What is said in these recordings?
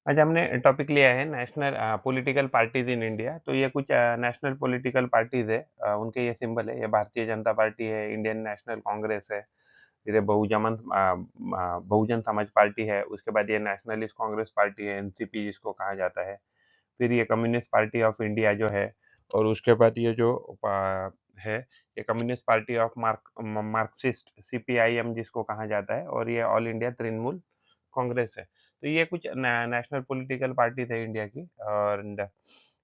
आज हमने टॉपिक लिया है नेशनल पॉलिटिकल पार्टीज़ इन इंडिया। तो ये कुछ नेशनल पॉलिटिकल पार्टीज़ है, उनके ये सिंबल है। ये भारतीय जनता पार्टी है, इंडियन नेशनल कांग्रेस है, फिर ये बहुजन समाज पार्टी है, उसके बाद ये नेशनलिस्ट कांग्रेस पार्टी है, एनसीपी जिसको कहा जाता है। फिर ये कम्युनिस्ट पार्टी ऑफ इंडिया जो है, और उसके बाद ये जो है, ये communist party of Marxist CPIM जिसको कहा जाता है, और ये ऑल इंडिया तृणमूल कांग्रेस है। तो ये कुछ नेशनल पॉलिटिकल पार्टी थे इंडिया की, और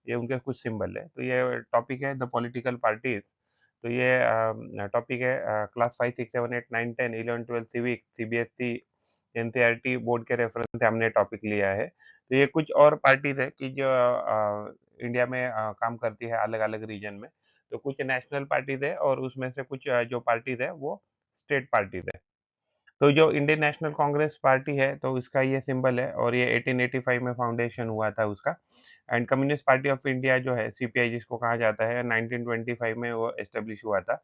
ये उनके कुछ सिंबल है। तो ये टॉपिक है द पॉलिटिकल पार्टीज। तो ये टॉपिक है class 5 6 7 8 9 10 11 12 civics CBSE NCERT board के रेफरेंस से हमने टॉपिक लिया है। तो ये कुछ और पार्टीज़ है कि जो इंडिया में काम करती है अलग-अलग रीजन में। तो कुछ नेशनल पार्टीज़ है, और उसमें से कुछ जो पार्टीज़ है वो स्टेट पार्टीज़ है। तो जो इंडियन नेशनल कांग्रेस पार्टी है, तो इसका ये सिंबल है, और ये 1885 में फाउंडेशन हुआ था उसका। And communist party of India जो है सीपीआई जिसको कहा जाता है, 1925 में वो एस्टेब्लिश हुआ था,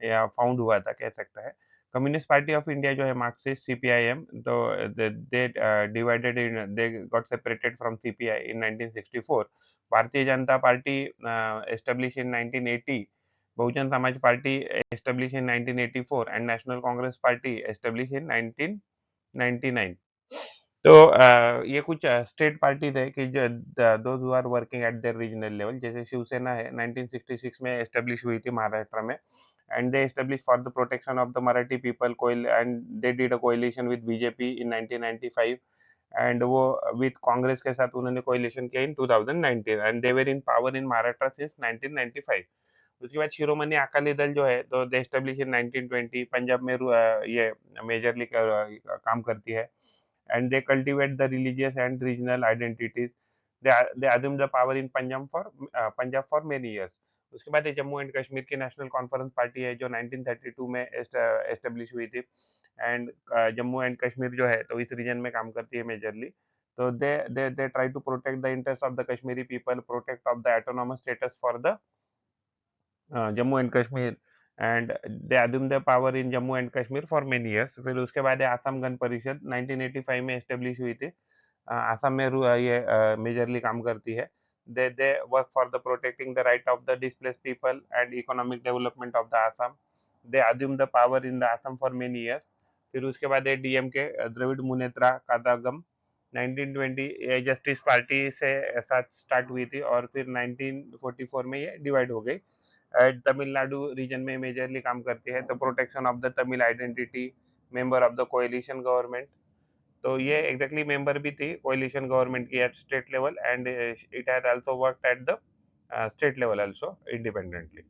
या फाउंड हुआ था कह सकता है। कम्युनिस्ट पार्टी ऑफ इंडिया जो है मार्क्सिस्ट सीपीआईएम, तो they divided in they got separated from CPI in 1964। Bharatiya Janata Party establish in 1980। Bahujan Samaj Party established in 1984 and National Congress Party established in 1999। तो ये कुछ स्टेट पार्टीज़ है कि जो those who are working at their regional level, जैसे शिवसेना है, 1966 में establish हुई थी महाराष्ट्र में, and they establish for the protection of the Marathi people कोयल, and they did a coalition with BJP in 1995। And वो विथ कांग्रेस के साथ उन्होंने कोएलिशन किया in 2019, and they were in power in Maharashtra since 1995। उसके बाद शिरोमणि अकाली दल जो है, तो दे एस्टेब्लिश इन 1920। पंजाब में ये मेजरली काम करती है, and they cultivate the religious and regional identities. They assume the power in Punjab for many years. उसके बाद ये जम्मू एंड कश्मीर की नेशनल कॉन्फ्रेंस पार्टी है, जो 1932 में एस्टेब्लिश हुई थी। एंड जम्मू एंड कश्मीर जो है, तो इस रीजन में काम करती है मेजरली। तो they try to protect the interest of the Kashmiri people, protect of the autonomous status for the Jammu and Kashmir, and they assume the power in Jammu and Kashmir for many years. फिर उसके बाद ये आसाम गण परिषद 1985 में एस्टेब्लिश हुई थी। आसाम में ये मेजरली काम करती है। They work for the protecting the right of the displaced people and economic development of the Assam. They assume the power in the Assam for many years. फिर उसके बाद ये डीएमके द्रविड़ मुनेत्रा कदागम 1920 ये जस्टिस पार्टी से साथ स्टार्ट हुई थी, और फिर 1944 में ये डिवाइड हो गई। तमिलनाडु रीजन में मेजरली काम करती है, तो protection of the Tamil identity, member of the coalition government. तो ये एग्जैक्टली मेंबर भी थी कोएलिशन गवर्नमेंट की at state level, and it has also worked at the state level also independently.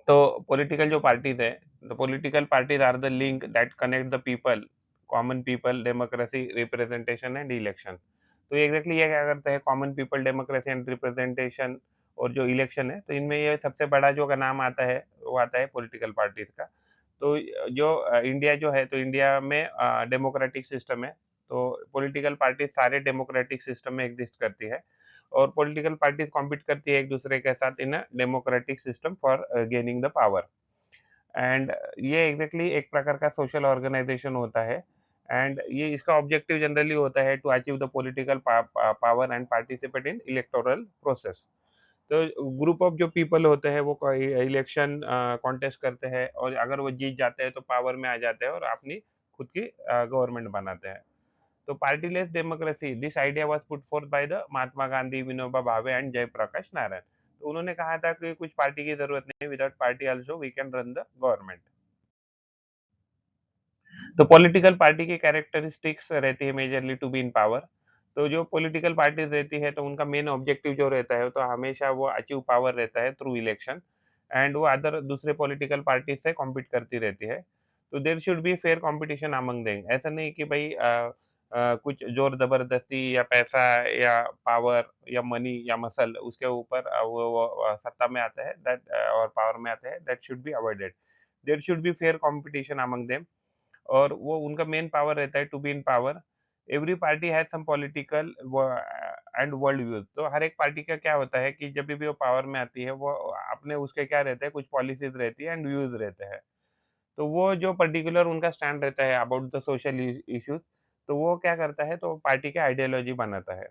तो पॉलिटिकल जो पार्टीज है, the political parties are the link that connect the people, common people, democracy, representation and election. तो ये exactly ये क्या करते हैं, common people, democracy and representation, और जो इलेक्शन है, तो इनमें ये सबसे बड़ा जो का नाम आता है, वो आता है पॉलिटिकल पार्टीज का। तो जो इंडिया जो है, तो इंडिया में डेमोक्रेटिक सिस्टम है। तो पॉलिटिकल पार्टी सारे डेमोक्रेटिक सिस्टम में एग्जिस्ट करती है, और पॉलिटिकल पार्टीज कॉम्पीट करती है एक दूसरे के साथ in democratic system for gaining the power. And ये एग्जैक्टली एक प्रकार का सोशल ऑर्गेनाइजेशन होता है, एंड ये इसका ऑब्जेक्टिव जनरली होता है to achieve the political power and participate in electoral process. तो ग्रुप ऑफ जो पीपल होते हैं, वो इलेक्शन कॉन्टेस्ट करते हैं, और अगर वो जीत जाते हैं तो पावर में आ जाते हैं, और अपनी खुद की गवर्नमेंट बनाते हैं। तो partyless democracy, this idea was put forth by the Mahatma Gandhi, Vinoba Bhave and Jayaprakash Narayan. तो उन्होंने कहा था कि कुछ पार्टी की जरूरत नहीं, without party also we can run the government. तो पॉलिटिकल पार्टी की कैरेक्टरिस्टिक्स रहती है majorly to be in power. तो जो पॉलिटिकल पार्टीज रहती है, तो उनका मेन ऑब्जेक्टिव जो रहता है, तो हमेशा वो अचीव पावर रहता है थ्रू इलेक्शन, एंड वो अदर दूसरे पॉलिटिकल पार्टी से कॉम्पीट करती रहती है। तो there should be fair competition among them. ऐसा नहीं कि भाई कुछ जोर जबरदस्ती या पैसा या पावर या मनी या मसल उसके ऊपर वो सत्ता में आता है, दैट और पावर में आता है, that should be avoided. There should be fair competition among them, और वो उनका मेन पावर रहता है to be in power. Every party has some political and world views. तो हर एक पार्टी का क्या होता है कि जब भी वो पावर में आती है, वो अपने उसके क्या रहते हैं, कुछ पॉलिसीज रहती है एंड व्यूज रहते हैं। तो वो जो पर्टिकुलर उनका स्टैंड रहता है अबाउट द सोशल इश्यूज, तो वो क्या करता है, तो पार्टी का आइडियोलॉजी बनाता है।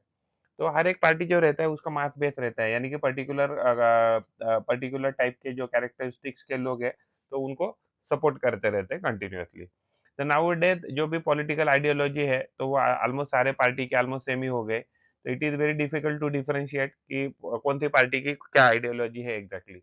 तो हर एक पार्टी जो रहता है उसका मास बेस रहता है, यानी कि पर्टिकुलर टाइप के जो कैरेक्टरिस्टिक्स के लोग हैं, तो उनको सपोर्ट करते रहते हैं कंटिन्यूअसली। तो नाउ-ए-डेज़ जो भी पॉलिटिकल आइडियोलॉजी है, तो वो ऑलमोस्ट सारे पार्टी के ऑलमोस्ट सेम ही हो गए। तो it is very difficult to differentiate कि कौन-सी पार्टी की क्या आइडियोलॉजी है एग्ज़ैक्टली।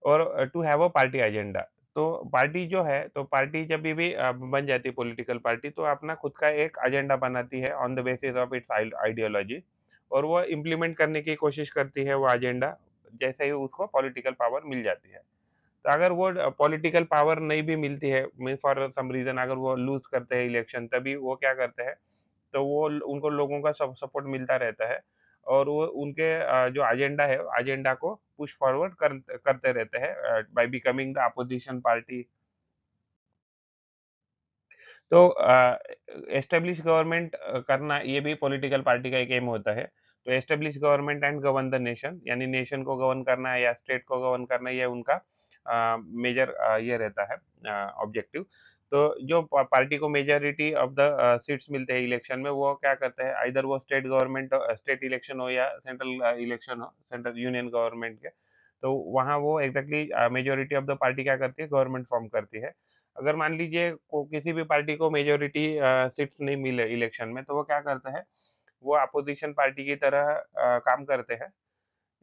और to have a party agenda. तो पार्टी जो है, तो पार्टी जभी भी बन जाती है पॉलिटिकल पार्टी, तो अपना खुद का एक एजेंडा बनाती है on the basis of its ideology, और वो इम्प्लीमेंट करने की कोशिश करती है वो एजेंडा, जैसे ही उसको पॉलिटिकल पावर मिल जाती है। तो अगर वो पॉलिटिकल पावर नहीं भी मिलती है, मीन्स फॉर सम रीज़न अगर वो लूज़ करते हैं इलेक्शन, तभी वो क्या करते हैं, तो वो उनको लोगों का सपोर्ट मिलता रहता है, और वो उनके जो एजेंडा है, एजेंडा को पुश फॉरवर्ड करते रहते हैं by becoming the opposition party. तो एस्टेब्लिश गवर्नमेंट करना ये भी पॉलिटिकल पार्टी का एक एम होता है। तो establish government and govern the nation, यानी नेशन को गवर्न करना है या स्टेट को गवर्न करना है, ये उनका मेजर ये रहता है ऑब्जेक्टिव। तो जो पार्टी को मेजॉरिटी ऑफ द सीट्स मिलते हैं इलेक्शन में, वो क्या करते हैं, आइदर वो स्टेट इलेक्शन हो या सेंट्रल इलेक्शन हो, सेंट्रल यूनियन गवर्नमेंट के। तो वहाँ वो exactly majority of the party क्या करती है, गवर्नमेंट फॉर्म करती है। अगर मान लीजिए किसी भी पार्टी को मेजॉरिटी सीट्स नहीं मिले इलेक्शन में, तो वो क्या करता है, वो अपोजिशन पार्टी की तरह काम करते हैं,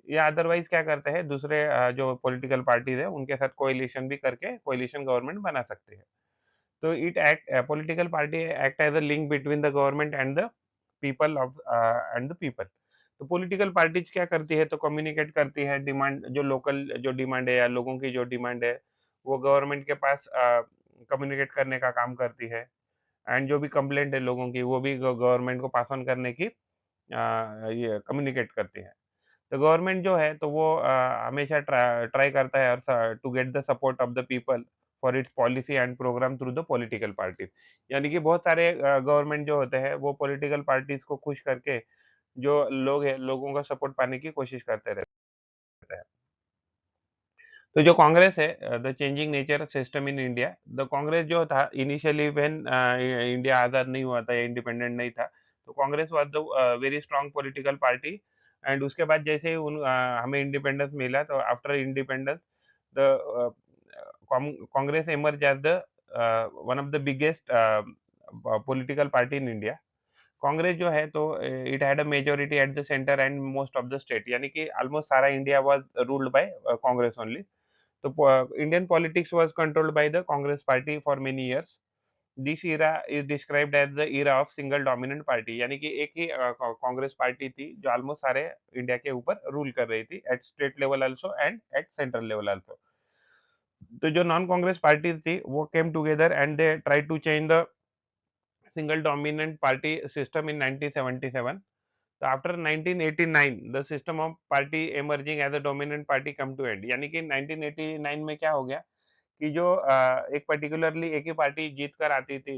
या अदरवाइज क्या करते हैं, दूसरे जो पॉलिटिकल पार्टीज है उनके साथ कोalition भी करके कोalition गवर्नमेंट बना सकते हैं। तो it act political party act as a link between the government and the people of and the people. तो पॉलिटिकल पार्टीज क्या करती है, तो कम्युनिकेट करती है डिमांड, जो लोकल जो डिमांड है या लोगों की जो डिमांड है, वो गवर्नमेंट के पास कम्युनिकेट करने का काम करती है, एंड जो भी कंप्लेंट है लोगों की, वो भी गवर्नमेंट को पास ऑन करने की ये कम्युनिकेट करती है। तो गवर्नमेंट जो है, तो वो हमेशा ट्राई करता है और to get the support of the people for its policy and programme through the political party. यानी कि बहुत सारे गवर्नमेंट जो होते हैं, वो पॉलिटिकल पार्टीज को खुश करके जो लोग हैं, लोगों का सपोर्ट पाने की कोशिश करते रहते हैं। तो जो कांग्रेस है, the changing nature system in India, the Congress जो था इनिशियली व्हेन इंडिया आज़ाद नहीं हुआ था या इंडिपेंडेंट नहीं था, तो Congress was the very strong political party. And उसके बाद जैसे ही हमें इंडिपेंडेंस मिला, तो after independence the Congress emerge as the one of the biggest political party in India. Congress जो है, तो it had a majority at the centre and most of the state, यानी कि ऑलमोस्ट सारा India was ruled by Congress only. तो Indian politics was controlled by the Congress party for many years. This era is described as the era of single dominant party, यानी कि एक ही Congress party थी जो almost सारे इंडिया के ऊपर रूल कर रही थी, at state level also and at central level also. तो जो नॉन कांग्रेस पार्टीज थी, वो came together and they try to change the single dominant party system in 1977। तो after 1989 the system of party emerging as a dominant party come to end, यानी कि 1989 में क्या हो गया कि जो एक पर्टिकुलरली एक ही पार्टी जीत कर आती थी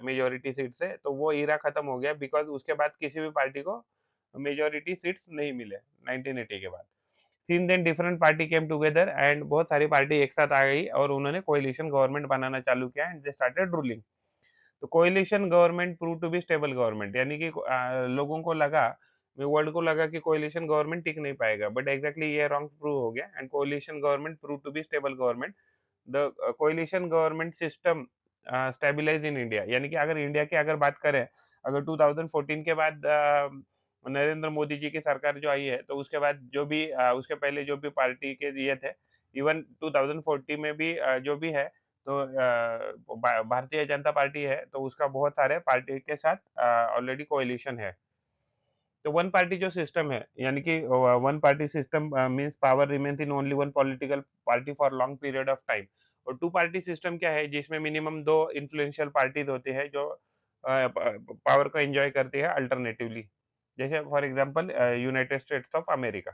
मेजॉरिटी सीट से, तो वो इरा खत्म हो गया, बिकॉज़ उसके बाद किसी भी पार्टी को मेजॉरिटी सीट्स नहीं मिले 1980 के बाद। Since then different party came together and बहुत सारी पार्टी एक साथ आ गई और उन्होंने कोएलिशन गवर्नमेंट बनाना चालू किया एंड दे स्टार्टेड रूलिंग। तो coalition government prove to be stable government, यानी कि लोगों को लगा, वर्ल्ड को लगा कि कोएलिशन गवर्नमेंट टिक नहीं पाएगा, बट एग्जैक्टली ये रॉन्ग प्रूव हो गया and coalition government prove to be stable government. The coalition government system stabilise in India, यानी कि अगर इंडिया की अगर बात करें, अगर 2014 के बाद नरेंद्र मोदी जी की सरकार जो आई है, तो उसके बाद जो भी उसके पहले जो भी पार्टी के ये थे, इवन 2040 में भी जो भी है, तो भारतीय जनता पार्टी है, तो उसका बहुत सारे पार्टी के साथ ऑलरेडी कोएलिशन है। तो वन पार्टी जो सिस्टम है, यानी कि one party system means power remains in only one political party for long period of time. और टू पार्टी सिस्टम क्या है, जिसमें मिनिमम दो इन्फ्लुएंशियल पार्टीज होते हैं जो पावर को एंजॉय करती है अल्टरनेटिवली, जैसे for example United states of America.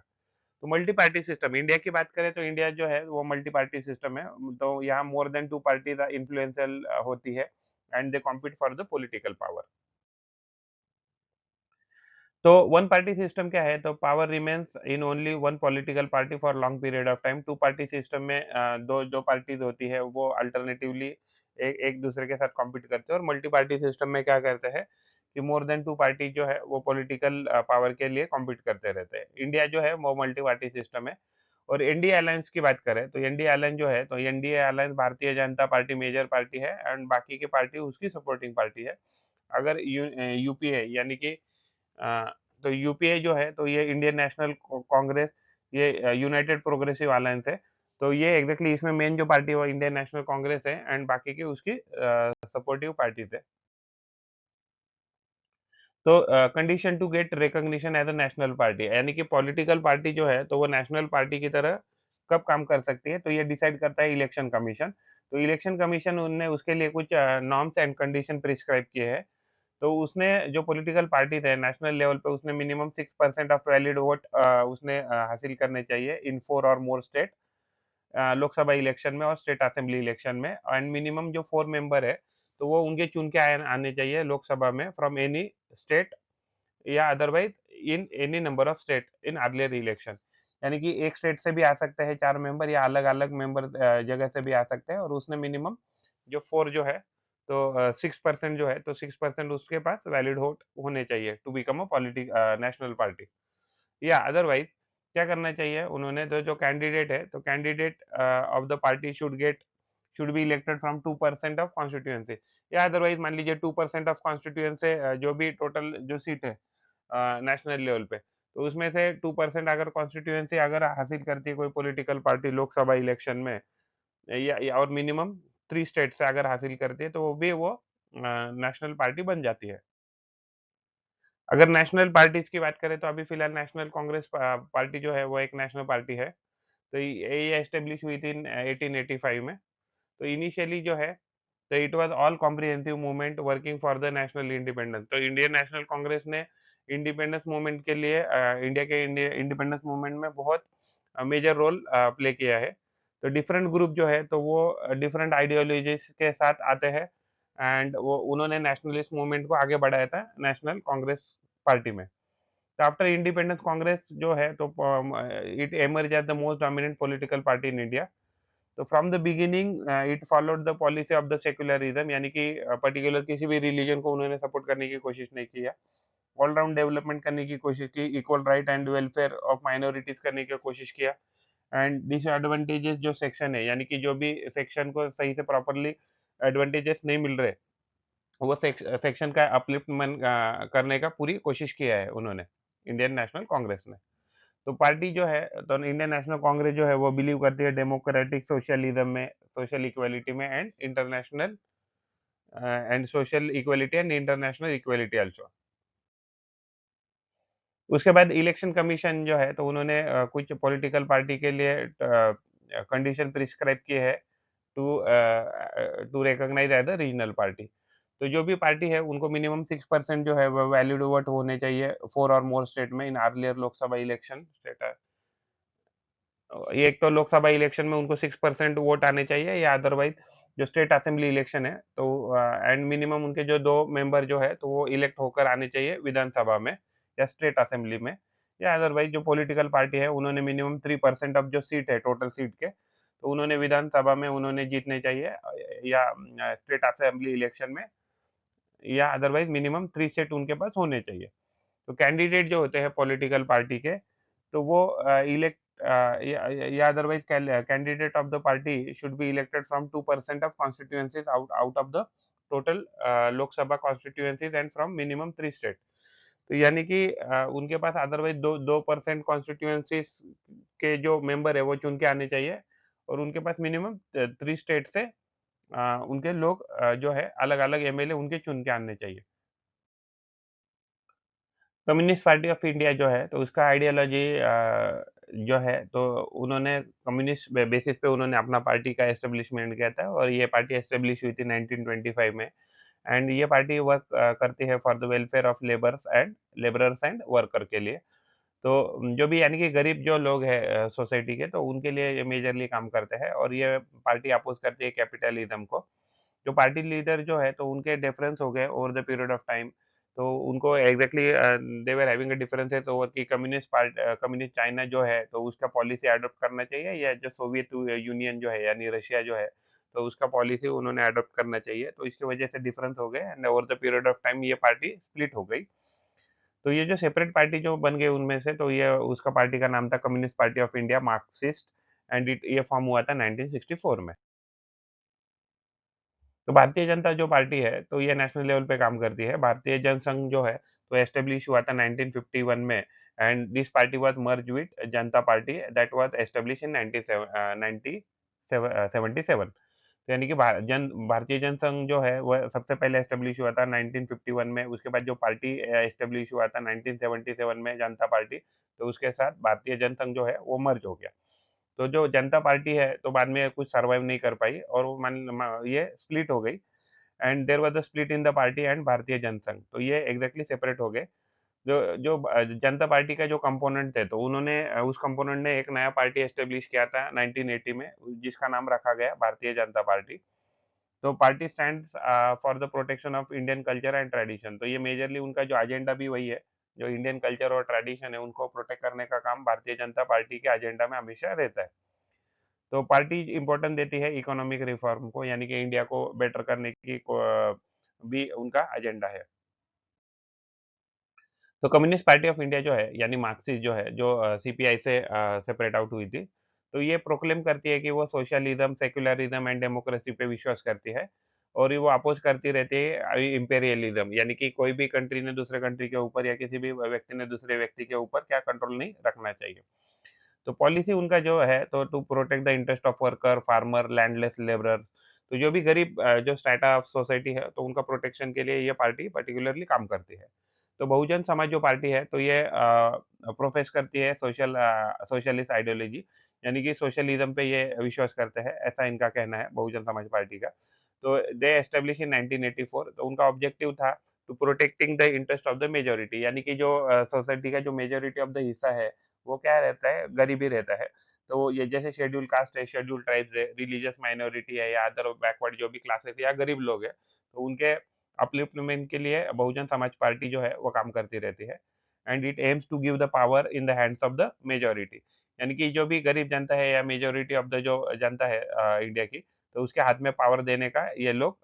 तो मल्टी पार्टी सिस्टम, इंडिया की बात करें तो इंडिया जो है वो मल्टी पार्टी सिस्टम है। तो यहाँ more than two parties influential होती है and they compete for the political power. तो वन पार्टी सिस्टम क्या है, तो power remains in only one political party for long period of time. Two party system में दो जो पार्टीज होती है वो अल्टरनेटिवली एक दूसरे के साथ कॉम्पीट करते हैं और मल्टी पार्टी सिस्टम में क्या करते हैं कि मोर देन 2 पार्टी जो है वो पॉलिटिकल पावर के लिए कॉम्पीट करते रहते हैं। इंडिया जो है वो मल्टी पार्टी सिस्टम है और एनडीए अलायंस की बात करें तो एनडीए अलायंस जो है तो एनडीए अलायंस भारतीय जनता पार्टी मेजर पार्टी है एंड बाकी की पार्टी उसकी सपोर्टिंग पार्टी है। अगर यूपीए यानी कि अ, तो यूपीए जो है तो ये इंडियन नेशनल कांग्रेस ये यूनाइटेड प्रोग्रेसिव अलायंस है। तो ये एग्जैक्टली इसमें मेन जो पार्टी है वो इंडियन नेशनल कांग्रेस है एंड बाकी की उसकी सपोर्टिव पार्टीज है। तो condition to get recognition as a national party यानी कि पॉलिटिकल पार्टी जो है तो वो नेशनल पार्टी की तरह कब काम कर सकती है तो ये डिसाइड करता है इलेक्शन कमीशन। तो इलेक्शन कमीशन उनने उसके लिए कुछ नॉर्म्स एंड कंडीशन प्रिस्क्राइब किए हैं। तो उसने जो पॉलिटिकल पार्टी थे नेशनल लेवल पे उसने मिनिमम 6% ऑफ वैलिड वोट उसने हासिल करने चाहिए इन 4 और मोर स्टेट लोकसभा इलेक्शन में और स्टेट असेंबली इलेक्शन में एंड मिनिमम जो 4 मेंबर है, तो वो उनके चुन के आने चाहिए लोकसभा में फ्रॉम एनी स्टेट या otherwise in any number of state in earlier election. यानी कि एक स्टेट से भी आ सकते हैं 4 मेंबर या अलग-अलग मेंबर जगह से भी आ सकते हैं और उसने मिनिमम जो 4 जो है तो 6% जो है तो 6% उसके पास वैलिड वोट होने चाहिए to become a national party. या अदरवाइज क्या करना चाहिए उन्होंने तो जो कैंडिडेट है तो candidate of the party should be elected from 2% of constituency या अदरवाइज मान लीजिए 2% ऑफ कॉन्स्टिट्यूएंसी जो भी टोटल जो सीट है नेशनल लेवल पे तो उसमें से 2% अगर कॉन्स्टिट्यूएंसी अगर हासिल करती है कोई पॉलिटिकल पार्टी लोकसभा इलेक्शन में या और मिनिमम 3 स्टेट से अगर हासिल करती है तो वो भी वो नेशनल पार्टी बन जाती है। अगर नेशनल पार्टीज़ की बात करें तो अभी फ़िलहाल नेशनल कांग्रेस पार्टी जो है वो एक नेशनल पार्टी है। तो ये एस्टेब्लिश हुई थी इन 1885 में। तो इनिशियली जो है तो it was all comprehensive movement working for the national independence. तो इंडियन नेशनल कांग्रेस ने इंडिपेंडेंस मूवमेंट के लिए इंडिया के इंडिपेंडेंस मूवमेंट में बहुत मेजर रोल प्ले किया है। तो डिफरेंट ग्रुप जो है तो वो डिफरेंट आइडियोलॉजीज़ के साथ आते हैं एंड वो उन्होंने नेशनलिस्ट मूवमेंट को आगे बढ़ाया था नेशनल कांग्रेस पार्टी में। तो आफ्टर इंडिपेंडेंस कांग्रेस जो है तो it emerge as the most dominant political party in India. तो from the beginning it followed the policy of the secularism यानी कि पर्टिकुलर किसी भी रिलीजन को उन्होंने सपोर्ट करने की कोशिश नहीं किया। ऑल राउंड डेवलपमेंट करने की कोशिश की, equal right and welfare of minorities करने की कोशिश किया एंड डिसएडवांटेजेस जो सेक्शन है यानी कि जो भी सेक्शन को सही से प्रॉपर्ली एडवांटेजेस नहीं मिल रहे, वो सेक्शन का अपलिफ्टमेंट करने का पूरी कोशिश किया है उन्होंने, इंडियन नेशनल कांग्रेस ने। तो पार्टी जो है तो इंडियन नेशनल कांग्रेस जो है वो बिलीव करती है डेमोक्रेटिक सोशलिज्म में, सोशल इक्वालिटी में and social equality and international equality also. उसके बाद इलेक्शन कमीशन जो है तो उन्होंने कुछ पॉलिटिकल पार्टी के लिए कंडीशन प्रिस्क्राइब किए हैं to recognise as a regional party. तो जो भी पार्टी है उनको मिनिमम 6% जो है वो वैलिड वोट होने चाहिए 4 और मोर स्टेट में in earlier Lok Sabha election state ये एक तो लोकसभा इलेक्शन में उनको 6% वोट आने चाहिए या अदरवाइज़ जो स्टेट असेंबली इलेक्शन है तो एंड मिनिमम उनके जो 2 मेंबर जो है तो वो इलेक्ट होकर आने चाहिए विधानसभा में या स्टेट असेंबली में या अदरवाइज़ जो पॉलिटिकल पार्टी है उन्होंने मिनिमम 3% ऑफ जो सीट है टोटल सीट के, तो उन्होंने विधानसभा में उन्होंने जीतने चाहिए या स्टेट असेंबली इलेक्शन में या अदरवाइज़ मिनिमम 3 सीट उनके पास होने चाहिए। तो कैंडिडेट जो होते हैं पॉलिटिकल पार्टी के, तो वो इलेक्ट या otherwise candidate of the party should be elected from 2% of constituencies out out of the total Lok Sabha constituencies and from minimum 3 state. तो यानी कि उनके पास अदरवाइज़ 2% कॉन्स्टिट्यूएंसीज़ के जो मेंबर है, वो चुन के आने चाहिए और उनके पास मिनिमम 3 स्टेट से उनके लोग जो है अलग-अलग एमएलए उनके चुन के आने चाहिए। कम्युनिस्ट पार्टी ऑफ इंडिया जो है, तो उसका आइडियोलॉजी जो है, तो उन्होंने कम्युनिस्ट बेसिस पे उन्होंने अपना पार्टी का एस्टेब्लिशमेंट किया था और ये पार्टी एस्टेब्लिश हुई थी 1925 में एंड ये पार्टी वर्क करती है for the welfare of labourers and worker के लिए। तो जो भी यानी कि गरीब जो लोग हैं सोसाइटी के, तो उनके लिए ये मेजरली काम करते हैं और ये पार्टी अपोज़ करती है कैपिटलिज़्म को। जो पार्टी लीडर जो है तो उनके डिफरेंस हो गए over the period of time. तो उनको exactly they were having a differences over कि कम्युनिस्ट चाइना जो है तो उसका पॉलिसी अडॉप्ट करना चाहिए या जो सोवियत यूनियन जो है यानी रशिया जो है, तो उसका पॉलिसी उन्होंने अडॉप्ट करना चाहिए, तो इसकी वजह से डिफरेंस हो गए and over the period of time ये पार्टी स्प्लिट हो गई। तो ये जो सेपरेट पार्टी जो बन गई उनमें से, तो ये उसका पार्टी का नाम था communist party of India, Marxist, and ये फॉर्म हुआ था 1964 में। तो भारतीय जनता जो पार्टी है, तो ये नेशनल लेवल पे काम करती है। भारतीय जनसंघ जो है, तो एस्टेब्लिश हुआ था 1951 में, and this party was merged with Janata Party that was established in 77। यानी कि भारतीय जनसंघ जो है, वह सबसे पहले एस्टेब्लिश हुआ था 1951 में, उसके बाद जो पार्टी एस्टेब्लिश हुआ था 1977 में, जनता पार्टी, तो उसके साथ भारतीय जनसंघ जो है, वो मर्ज हो गया। तो जो जनता पार्टी है, तो बाद में कुछ सर्वाइव नहीं कर पाई और वो ये स्प्लिट हो गई, and there was a split in the party and Bharatiya Jansangh. तो ये एग्ज़ैक्टली सेपरेट हो गए। जो जो जनता पार्टी का जो कंपोनेंट थे, तो उन्होंने उस कंपोनेंट ने एक नया पार्टी एस्टेब्लिश किया था 1980 में, जिसका नाम रखा गया भारतीय जनता पार्टी। तो party stands for the protection of Indian culture and tradition. तो ये मेजरली उनका जो एजेंडा भी वही है, जो इंडियन कल्चर और ट्रेडिशन है, उनको प्रोटेक्ट करने का काम भारतीय जनता पार्टी के एजेंडा में हमेशा रहता है। तो पार्टी इम्पोर्टेंस देती है इकोनॉमिक रिफॉर्म को, यानी कि इंडिया को बेटर करने की भी उनका एजेंडा है। तो कम्युनिस्ट पार्टी ऑफ इंडिया जो है, यानी मार्क्सिस्ट जो है, जो सीपीआई से सेपरेट आउट हुई थी, तो ये प्रोक्लेम करती है कि वो सोशलिज्म, सेक्युलरिज्म एंड डेमोक्रेसी पे विश्वास करती है, और ये वो अपोज करती रहती है इंपेरियलिज्म, यानी कि कोई भी कंट्री ने दूसरे कंट्री के ऊपर या किसी भी व्यक्ति ने दूसरे व्यक्ति के ऊपर क्या कंट्रोल नहीं रखना चाहिए। तो पॉलिसी उनका जो है, तो to protect the interest of worker, farmer, landless labourer, तो जो भी गरीब जो स्ट्रैटा ऑफ सोसाइटी है, तो उनका प्रोटेक्शन के लिए ये पार्टी पर्टिकुलरली काम करती है। तो बहुजन समाज जो पार्टी है, तो ये प्रोफेस करती है सोशलिस्ट आइडियोलॉजी, यानी कि सोशलिज्म पे ये विश्वास करते हैं, ऐसा इनका कहना है बहुजन समाज पार्टी का। तो दे एस्टेब्लिश इन 1984, तो उनका ऑब्जेक्टिव था to protecting the interest of the majority, यानी कि जो सोसाइटी का जो मेजॉरिटी ऑफ द हिस्सा है, वो क्या रहता है, गरीब ही रहता है। तो ये जैसे शेड्यूल कास्ट है, शेड्यूल ट्राइब्स है, रिलीजियस माइनॉरिटी है, या अदर बैकवर्ड जो भी क्लासेस या गरीब लोग हैं, तो उनके अपलिफ्टमेंट के लिए बहुजन समाज पार्टी जो है, वो काम करती रहती है। And it aims to give the power in the hands of the majority, यानी कि जो भी गरीब जनता है या मेजॉरिटी ऑफ द जो जनता है इंडिया की, तो उसके हाथ में पावर देने का ये लोग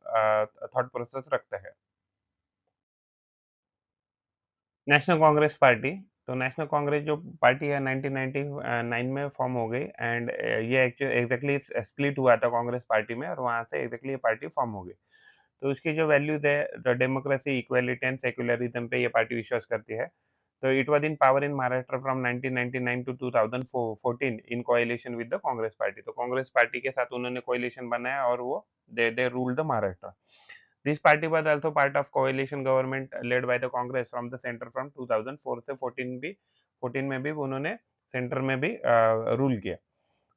थॉट प्रोसेस रखते हैं। नेशनल कांग्रेस पार्टी, तो नेशनल कांग्रेस जो पार्टी है 1999 में फॉर्म हो गई, एंड ये एग्जैक्टली स्प्लिट हुआ था कांग्रेस पार्टी में, और वहाँ से एग्जैक्टली ये पार्टी फॉर्म हो गई। तो उसकी जो वैल्यूज़ है, the democracy, equality and secularism पे ये पार्टी विश्वास करती है। तो it was in power in Maharashtra from 1999 to 2014 in coalition with the Congress party. तो कांग्रेस पार्टी के साथ उन्होंने कोएलिशन बनाया, और वो दे ruled the Maharashtra. This party was also part of coalition government led by the Congress from the center from 2004 से 14 में भी उन्होंने सेंटर में भी रूल किया।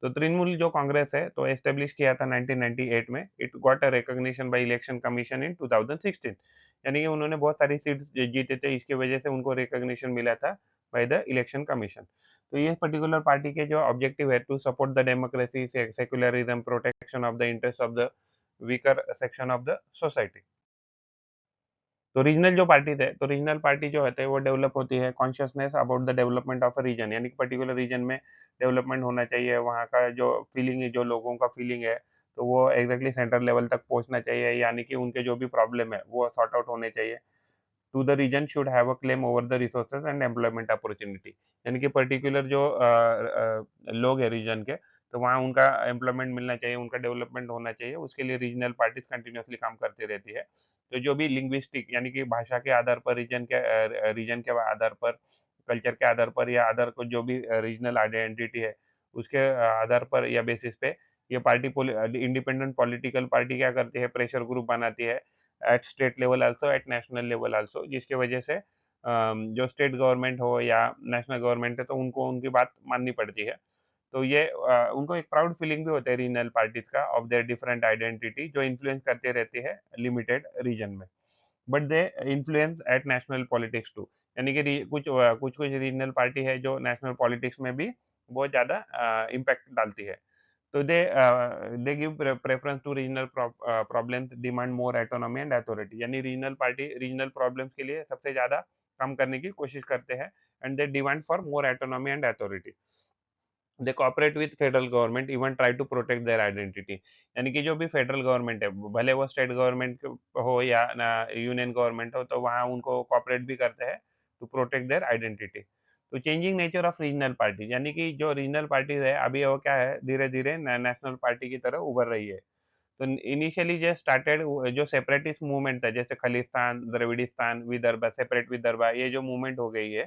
तो तृणमूल जो कांग्रेस है, तो एस्टेब्लिश किया था 1998 में। It got a recognition by election commission इन 2016, यानी कि उन्होंने बहुत सारी सीट्स जीते थे, इसकी वजह से उनको रिकॉग्निशन मिला था बाय द इलेक्शन कमीशन। तो ये पर्टिकुलर पार्टी के जो ऑब्जेक्टिव है, to support the democracy, secularism, protection of the interest of the weaker section of the society. तो रीजनल जो पार्टी थे, तो रीजनल पार्टी जो होते हैं, वो डेवलप होती है consciousness about the development of a region, यानी कि पर्टिकुलर रीजन में डेवलपमेंट होना चाहिए, वहाँ का जो फीलिंग है, जो लोगों का फीलिंग है, तो वो एग्जैक्टली सेंटर लेवल तक पहुँचना चाहिए, यानी कि उनके जो भी प्रॉब्लम है, वो सॉर्ट आउट होने चाहिए। To the region should have a claim over the resources and employment opportunity, यानी कि पर्टिकुलर जो लोग हैं रीजन के, तो वहाँ उनका एम्प्लॉयमेंट मिलना चाहिए, उनका डेवलपमेंट होना चाहिए, उसके लिए रीजनल पार्टीज कंटिन्यूअसली काम करती रहती है। तो जो भी लिंग्विस्टिक, यानी कि भाषा के आधार पर, रीजन के आधार पर, कल्चर के आधार पर, या अदर को जो भी रीजनल आइडेंटिटी है, उसके आधार पर या बेसिस पे ये पार्टी इंडिपेंडेंट पॉलिटिकल पार्टी क्या करती है, प्रेशर ग्रुप बनाती है at state level also, at national level also, जिसकी वजह से जो स्टेट गवर्नमेंट हो या नेशनल गवर्नमेंट है, तो उनको उनकी बात माननी पड़ती है। तो ये उनको एक प्राउड फीलिंग भी होता है रीजनल पार्टीज का ऑफ देयर डिफरेंट आइडेंटिटी, जो इन्फ्लुएंस करते रहती है लिमिटेड रीजन में, but they influence at national politics too, यानी कि कुछ कुछ रीजनल पार्टी है जो नेशनल पॉलिटिक्स में भी बहुत ज्यादा इम्पैक्ट डालती है। तो they give preference to regional problems, demand more autonomy and authority, यानी रीजनल पार्टी रीजनल प्रॉब्लम्स के लिए सबसे ज्यादा काम करने की कोशिश करते हैं, and they demand for more autonomy and authority. They cooperate with federal government, even try to protect their identity. यानी कि जो भी फेडरल गवर्नमेंट है, भले वो स्टेट गवर्नमेंट हो या ना यूनियन गवर्नमेंट हो, तो वहाँ उनको कोऑपरेट भी करते हैं टू प्रोटेक्ट देयर आइडेंटिटी। तो changing nature of regional party, यानी कि जो रीजनल पार्टीज है अभी वो क्या है, धीरे धीरे नेशनल पार्टी की तरह उभर रही है। तो इनिशियली जो स्टार्टेड, जो सेपरेटिस्ट मूवमेंट था, जैसे खलिस्तान, द्रविडिस्तान, विदर्भ, सेपरेट विदर्भ, ये जो मूवमेंट हो गई है,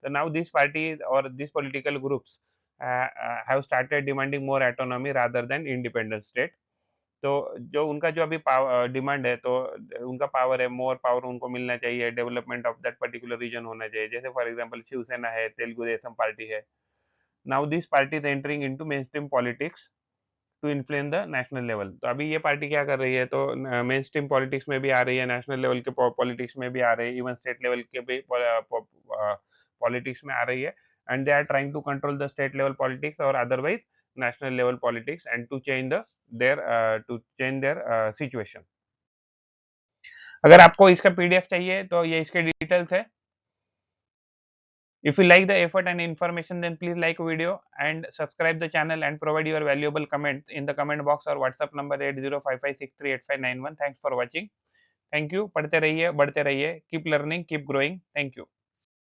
तो नाउ दिस पार्टी और this political groups have started demanding more autonomy rather than independent state। तो जो उनका जो अभी डिमांड है, तो उनका पावर है, मोर पावर उनको मिलना चाहिए, development of that particular region होना चाहिए। जैसे फॉर एग्जांपल शिवसेना है, तेलुगु देशम पार्टी है। Now this party is entering into mainstream politics to influence the national level. तो अभी ये पार्टी क्या कर रही है, तो मेन स्ट्रीम पॉलिटिक्स में भी आ रही है, नेशनल लेवल के पॉलिटिक्स में भी आ रही है, इवन स्टेट लेवल के भी पॉलिटिक्स में आ रही है। And they are trying to control the state level politics और otherwise national level politics, and to change their situation. अगर आपको इसका पीडीएफ चाहिए तो ये इसके डिटेल्स है। If you like the effort and information, then please like video and subscribe the channel and provide your valuable comment in the comment box or WhatsApp number 8055638591। Thanks for watching। Thank you। पढ़ते रहिए, बढ़ते रहिए। Keep learning, keep growing। Thank you।